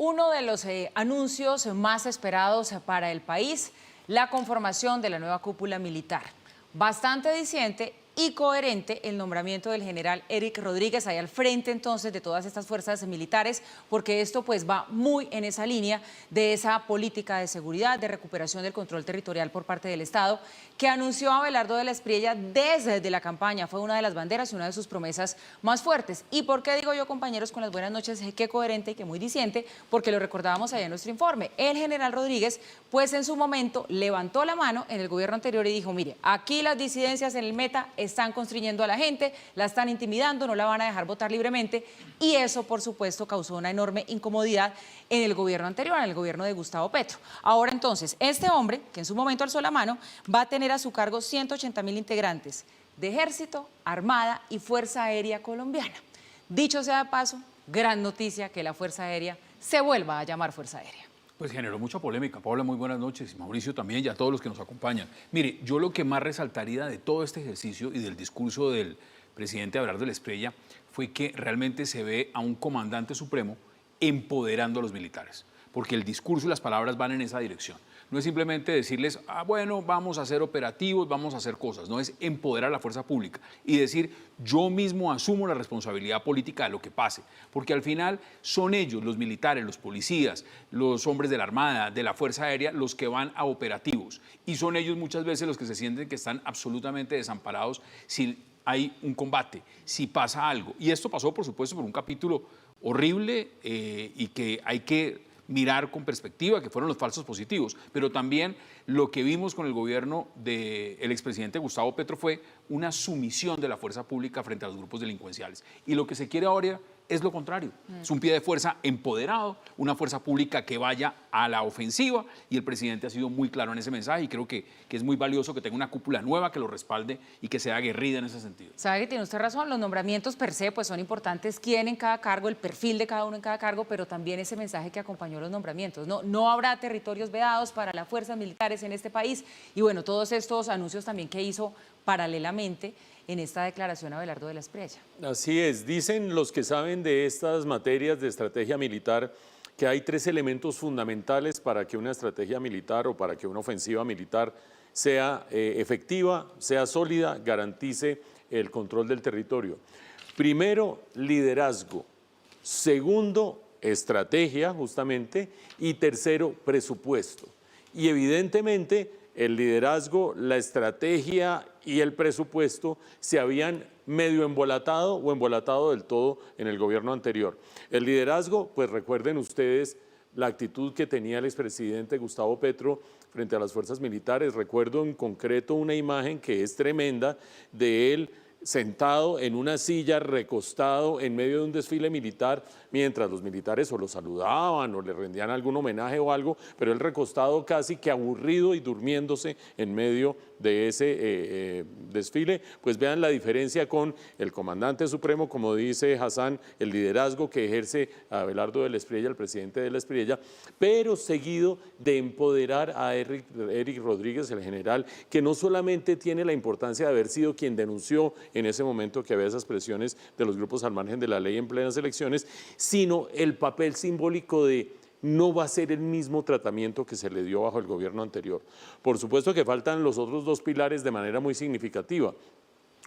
Uno de los anuncios más esperados para el país, la conformación de la nueva cúpula militar. Bastante diciente y coherente el nombramiento del general Eric Rodríguez ahí al frente entonces de todas estas fuerzas militares, porque esto pues va muy en esa línea de esa política de seguridad, de recuperación del control territorial por parte del Estado, que anunció Abelardo de la Espriella desde la campaña. Fue una de las banderas y una de sus promesas más fuertes. ¿Y por qué digo yo, compañeros, con las buenas noches, que coherente y que muy diciente? Porque lo recordábamos allá en nuestro informe. El general Rodríguez, pues en su momento levantó la mano en el gobierno anterior y dijo, mire, aquí las disidencias en el Meta están constriñendo a la gente, la están intimidando, no la van a dejar votar libremente, y eso, por supuesto, causó una enorme incomodidad en el gobierno anterior, en el gobierno de Gustavo Petro. Ahora entonces, este hombre, que en su momento alzó la mano, va a tener a su cargo 180.000 integrantes de Ejército, Armada y Fuerza Aérea Colombiana. Dicho sea de paso, gran noticia que la Fuerza Aérea se vuelva a llamar Fuerza Aérea. Pues generó mucha polémica. Paula, muy buenas noches. Mauricio también y a todos los que nos acompañan. Mire, yo lo que más resaltaría de todo este ejercicio y del discurso del presidente Abelardo de la Espriella fue que realmente se ve a un comandante supremo empoderando a los militares, porque el discurso y las palabras van en esa dirección. No es simplemente decirles, bueno, vamos a hacer operativos, vamos a hacer cosas. No, es empoderar a la fuerza pública y decir, yo mismo asumo la responsabilidad política de lo que pase. Porque al final son ellos, los militares, los policías, los hombres de la Armada, de la Fuerza Aérea, los que van a operativos. Y son ellos muchas veces los que se sienten que están absolutamente desamparados si hay un combate, si pasa algo. Y esto pasó, por supuesto, por un capítulo horrible y que hay que mirar con perspectiva, que fueron los falsos positivos, pero también lo que vimos con el gobierno del expresidente Gustavo Petro fue una sumisión de la fuerza pública frente a los grupos delincuenciales. Y lo que se quiere ahora es lo contrario, es un pie de fuerza empoderado, una fuerza pública que vaya a la ofensiva, y el presidente ha sido muy claro en ese mensaje y creo que es muy valioso que tenga una cúpula nueva que lo respalde y que sea aguerrida en ese sentido. Sabe que tiene usted razón, los nombramientos per se pues son importantes, quién en cada cargo, el perfil de cada uno en cada cargo, pero también ese mensaje que acompañó los nombramientos. No habrá territorios vedados para las fuerzas militares en este país, y bueno, todos estos anuncios también que hizo paralelamente en esta declaración Abelardo de la Espriella. Así es, dicen los que saben de estas materias de estrategia militar que hay tres elementos fundamentales para que una estrategia militar o para que una ofensiva militar sea efectiva, sea sólida, garantice el control del territorio. Primero, liderazgo. Segundo, estrategia, justamente. Y tercero, presupuesto. Y evidentemente, el liderazgo, la estrategia y el presupuesto se habían medio embolatado o embolatado del todo en el gobierno anterior. El liderazgo, pues recuerden ustedes la actitud que tenía el expresidente Gustavo Petro frente a las fuerzas militares. Recuerdo en concreto una imagen que es tremenda de él sentado en una silla, recostado en medio de un desfile militar, mientras los militares o lo saludaban o le rendían algún homenaje o algo, pero él recostado casi que aburrido y durmiéndose en medio de ese desfile. Pues vean la diferencia con el comandante supremo, como dice Hassan, el liderazgo que ejerce Abelardo de la Espriella, el presidente de la Espriella, pero seguido de empoderar a Eric Rodríguez, el general, que no solamente tiene la importancia de haber sido quien denunció en ese momento que había esas presiones de los grupos al margen de la ley en plenas elecciones, sino el papel simbólico de no va a ser el mismo tratamiento que se le dio bajo el gobierno anterior. Por supuesto que faltan los otros dos pilares de manera muy significativa.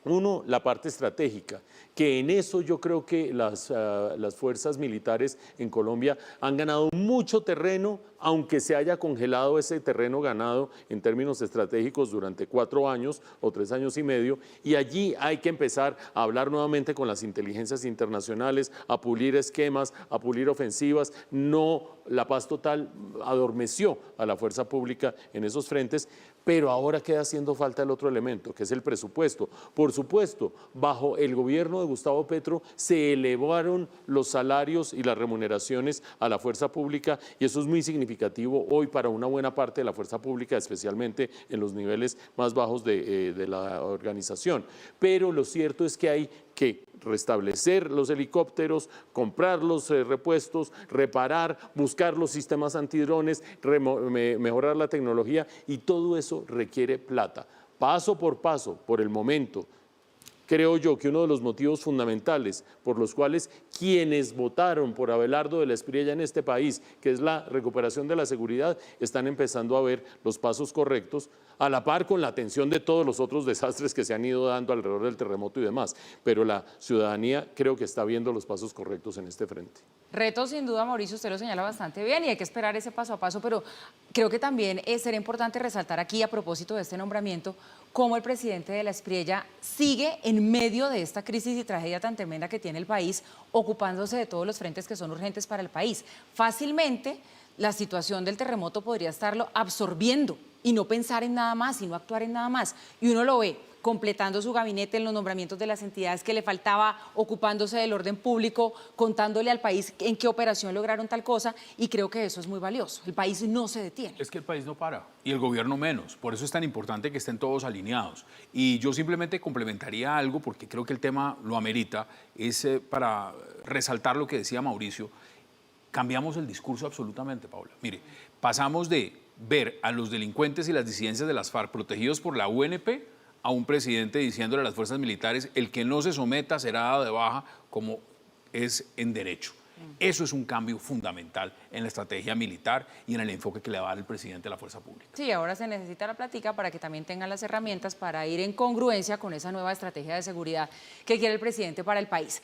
Uno, la parte estratégica, que en eso yo creo que las fuerzas militares en Colombia han ganado mucho terreno, aunque se haya congelado ese terreno ganado en términos estratégicos durante 4 años o 3 años y medio, y allí hay que empezar a hablar nuevamente con las inteligencias internacionales, a pulir esquemas, a pulir ofensivas. No, la paz total adormeció a la fuerza pública en esos frentes, pero ahora queda haciendo falta el otro elemento, que es el presupuesto. Por supuesto, bajo el gobierno de Gustavo Petro se elevaron los salarios y las remuneraciones a la fuerza pública, y eso es muy significativo hoy para una buena parte de la fuerza pública, especialmente en los niveles más bajos de la organización. Pero lo cierto es que hay que restablecer los helicópteros, comprar los repuestos, reparar, buscar los sistemas antidrones, mejorar la tecnología, y todo eso requiere plata. Paso por paso, por el momento, creo yo que uno de los motivos fundamentales por los cuales quienes votaron por Abelardo de la Espriella en este país, que es la recuperación de la seguridad, están empezando a ver los pasos correctos, a la par con la atención de todos los otros desastres que se han ido dando alrededor del terremoto y demás. Pero la ciudadanía creo que está viendo los pasos correctos en este frente. Reto, sin duda, Mauricio, usted lo señala bastante bien y hay que esperar ese paso a paso, pero creo que también sería importante resaltar aquí, a propósito de este nombramiento, cómo el presidente de la Espriella sigue en medio de esta crisis y tragedia tan tremenda que tiene el país, ocupándose de todos los frentes que son urgentes para el país. Fácilmente, la situación del terremoto podría estarlo absorbiendo y no pensar en nada más y no actuar en nada más. Y uno lo ve completando su gabinete en los nombramientos de las entidades que le faltaba, ocupándose del orden público, contándole al país en qué operación lograron tal cosa, y creo que eso es muy valioso. El país no se detiene. Es que el país no para, y el gobierno menos. Por eso es tan importante que estén todos alineados. Y yo simplemente complementaría algo, porque creo que el tema lo amerita, es para resaltar lo que decía Mauricio. Cambiamos el discurso absolutamente, Paula. Mire, pasamos de ver a los delincuentes y las disidencias de las FARC protegidos por la UNP a un presidente diciéndole a las fuerzas militares: el que no se someta será dado de baja, como es en derecho. Eso es un cambio fundamental en la estrategia militar y en el enfoque que le va a dar el presidente a la fuerza pública. Sí, ahora se necesita la plática para que también tengan las herramientas para ir en congruencia con esa nueva estrategia de seguridad que quiere el presidente para el país.